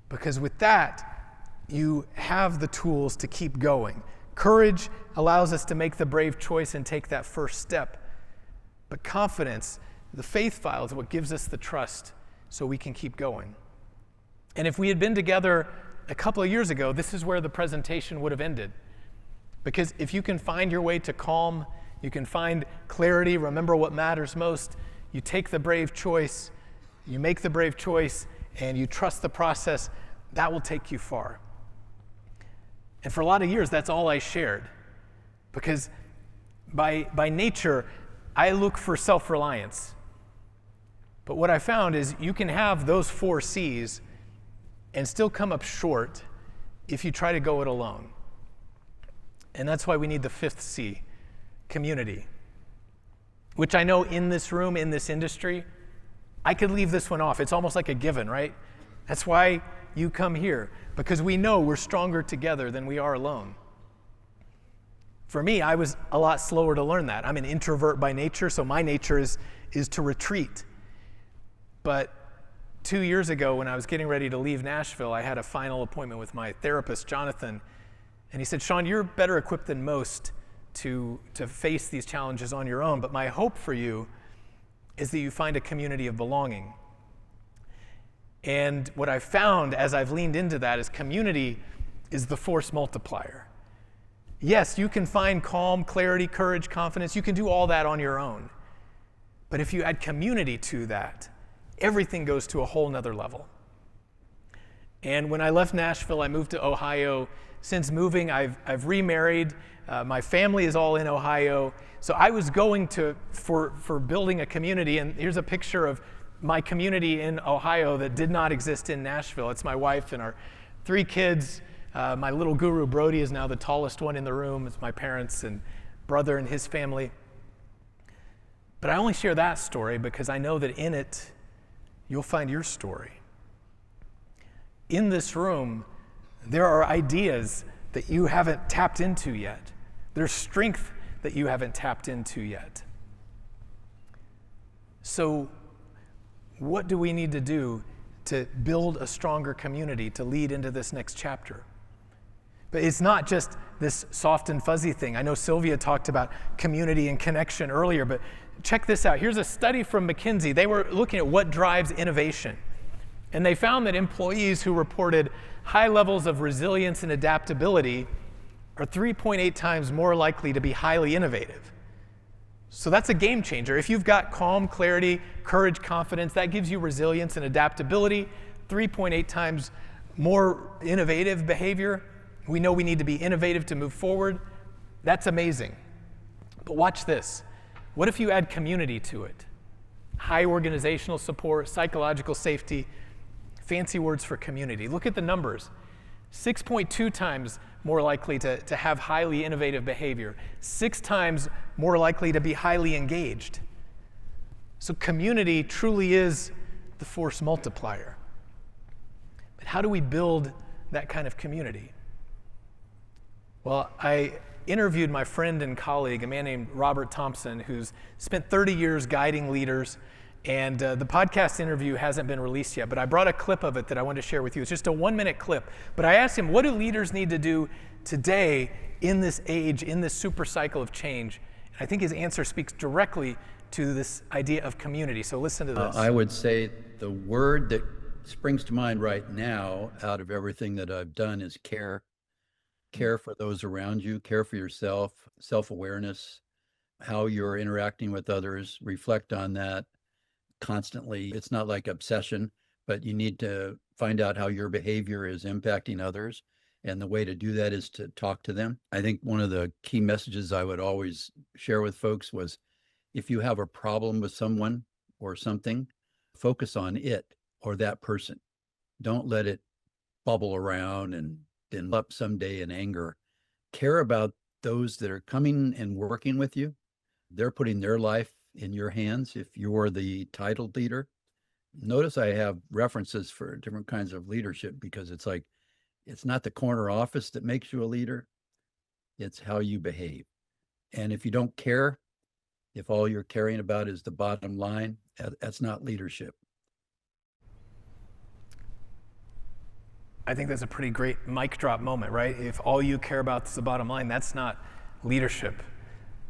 Because with that, you have the tools to keep going. Courage allows us to make the brave choice and take that first step. But confidence, the faith file, is what gives us the trust so we can keep going. And if we had been together a couple of years ago, this is where the presentation would have ended. Because if you can find your way to calm, you can find clarity, remember what matters most, you take the brave choice, you make the brave choice, and you trust the process, that will take you far. And for a lot of years, that's all I shared. Because by nature, I look for self-reliance. But what I found is you can have those 4 C's and still come up short if you try to go it alone. And that's why we need the 5th C, community. Which I know in this room, in this industry, I could leave this one off. It's almost like a given, right? That's why you come here, because we know we're stronger together than we are alone. For me, I was a lot slower to learn that. I'm an introvert by nature, so my nature is to retreat. But 2 years ago, when I was getting ready to leave Nashville, I had a final appointment with my therapist, Jonathan, and he said, Shawn, you're better equipped than most to face these challenges on your own, but my hope for you is that you find a community of belonging. And what I've found as I've leaned into that is community is the force multiplier. Yes, you can find calm, clarity, courage, confidence. You can do all that on your own. But if you add community to that, everything goes to a whole nother level. And when I left Nashville, I moved to Ohio. Since moving, I've remarried. My family is all in Ohio. So I was going for building a community, and here's a picture of my community in Ohio that did not exist in Nashville. It's my wife and our 3 kids. My little guru, Brody, is now the tallest one in the room. It's my parents and brother and his family. But I only share that story because I know that in it, you'll find your story. In this room, there are ideas that you haven't tapped into yet. There's strength that you haven't tapped into yet. So what do we need to do to build a stronger community to lead into this next chapter? But it's not just this soft and fuzzy thing. I know Sylvia talked about community and connection earlier, but check this out. Here's a study from McKinsey. They were looking at what drives innovation. And they found that employees who reported high levels of resilience and adaptability are 3.8 times more likely to be highly innovative. So that's a game changer. If you've got calm, clarity, courage, confidence, that gives you resilience and adaptability, 3.8 times more innovative behavior. We know we need to be innovative to move forward. That's amazing. But watch this. What if you add community to it? High organizational support, psychological safety, fancy words for community. Look at the numbers. 6.2 times more likely to have highly innovative behavior. 6 times more likely to be highly engaged. So community truly is the force multiplier. But how do we build that kind of community? Well, I interviewed my friend and colleague, a man named Robert Thompson, who's spent 30 years guiding leaders. And the podcast interview hasn't been released yet, but I brought a clip of it that I wanted to share with you. It's just a 1-minute clip. But I asked him, what do leaders need to do today in this age, in this super cycle of change? And I think his answer speaks directly to this idea of community. So listen to this. I would say the word that springs to mind right now out of everything that I've done is care. Care for those around you, care for yourself, self-awareness, how you're interacting with others, reflect on that constantly. It's not like obsession, but you need to find out how your behavior is impacting others. And the way to do that is to talk to them. I think one of the key messages I would always share with folks was, if you have a problem with someone or something, focus on it or that person. Don't let it bubble around and then up someday in anger. Care about those that are coming and working with you. They're putting their life in your hands if you're the titled leader. Notice I have references for different kinds of leadership, because it's like, it's not the corner office that makes you a leader. It's how you behave. And if you don't care, if all you're caring about is the bottom line, that's not leadership. I think that's a pretty great mic drop moment, right? If all you care about is the bottom line, that's not leadership.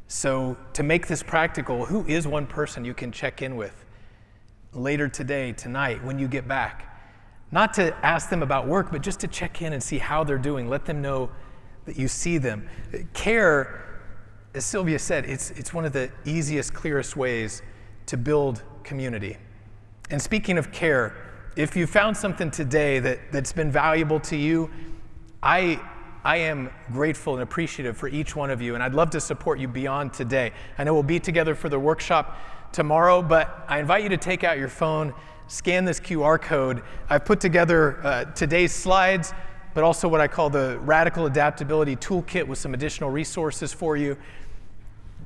So to make this practical, who is one person you can check in with later today, tonight, when you get back? Not to ask them about work, but just to check in and see how they're doing. Let them know that you see them. Care, as Sylvia said, it's one of the easiest, clearest ways to build community. And speaking of care, if you found something today that's been valuable to you, I am grateful and appreciative for each one of you, and I'd love to support you beyond today. I know we'll be together for the workshop tomorrow, but I invite you to take out your phone, scan this QR code. I've put together today's slides, but also what I call the Radical Adaptability Toolkit with some additional resources for you.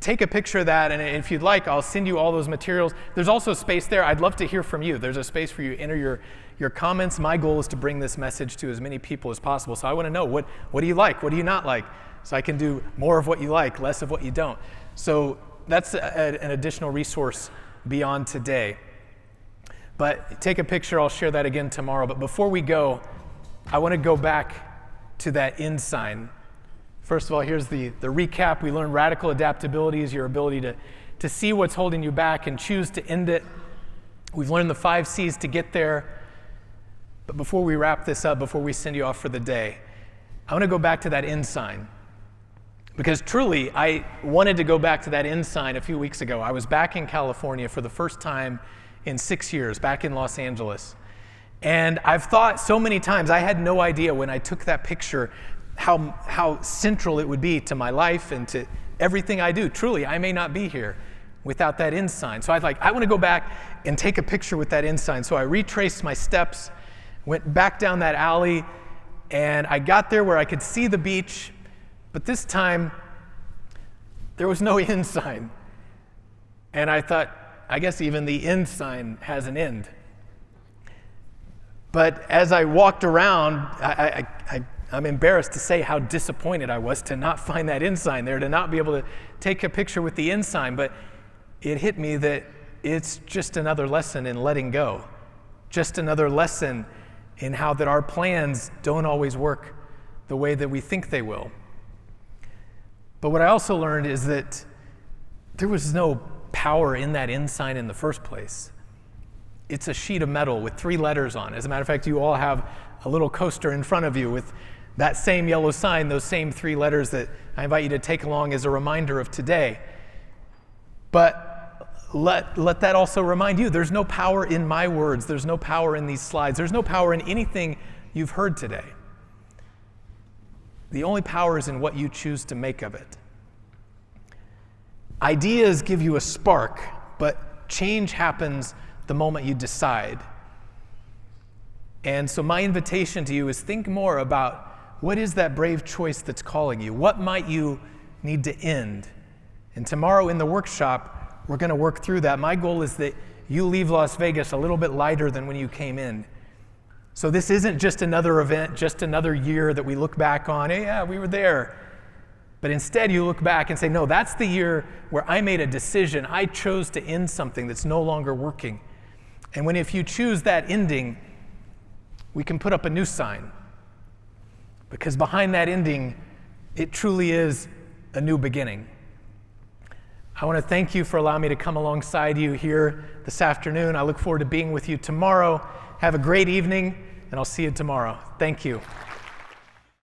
Take a picture of that, and if you'd like, I'll send you all those materials. There's also space there. I'd love to hear from you. There's a space for you to enter your comments. My goal is to bring this message to as many people as possible. So I want to know, what do you like? What do you not like? So I can do more of what you like, less of what you don't. So that's an additional resource beyond today. But take a picture. I'll share that again tomorrow. But before we go, I want to go back to that in sign. First of all, here's the recap. We learned radical adaptability is your ability to see what's holding you back and choose to end it. We've learned the 5 C's to get there. But before we wrap this up, before we send you off for the day, I want to go back to that in sign. Because truly, I wanted to go back to that in sign a few weeks ago. I was back in California for the first time in 6 years, back in Los Angeles. And I've thought so many times, I had no idea when I took that picture how central it would be to my life and to everything I do. Truly, I may not be here without that in sign. So I want to go back and take a picture with that in sign. So I retraced my steps, went back down that alley, and I got there where I could see the beach, but this time there was no in sign. And I thought, I guess even the in sign has an end. But as I walked around, I'm embarrassed to say how disappointed I was to not find that in sign there, to not be able to take a picture with the in sign. But it hit me that it's just another lesson in letting go, just another lesson in how that our plans don't always work the way that we think they will. But what I also learned is that there was no power in that in sign in the first place. It's a sheet of metal with 3 letters on it. As a matter of fact, you all have a little coaster in front of you with that same yellow sign, those same 3 letters that I invite you to take along as a reminder of today. But let that also remind you, there's no power in my words. There's no power in these slides. There's no power in anything you've heard today. The only power is in what you choose to make of it. Ideas give you a spark, but change happens the moment you decide. And so my invitation to you is think more about what is that brave choice that's calling you? What might you need to end? And tomorrow in the workshop, we're going to work through that. My goal is that you leave Las Vegas a little bit lighter than when you came in. So this isn't just another event, just another year that we look back on, hey, yeah, we were there. But instead you look back and say, no, that's the year where I made a decision. I chose to end something that's no longer working. And if you choose that ending, we can put up a new sign. Because behind that ending, it truly is a new beginning. I want to thank you for allowing me to come alongside you here this afternoon. I look forward to being with you tomorrow. Have a great evening, and I'll see you tomorrow. Thank you.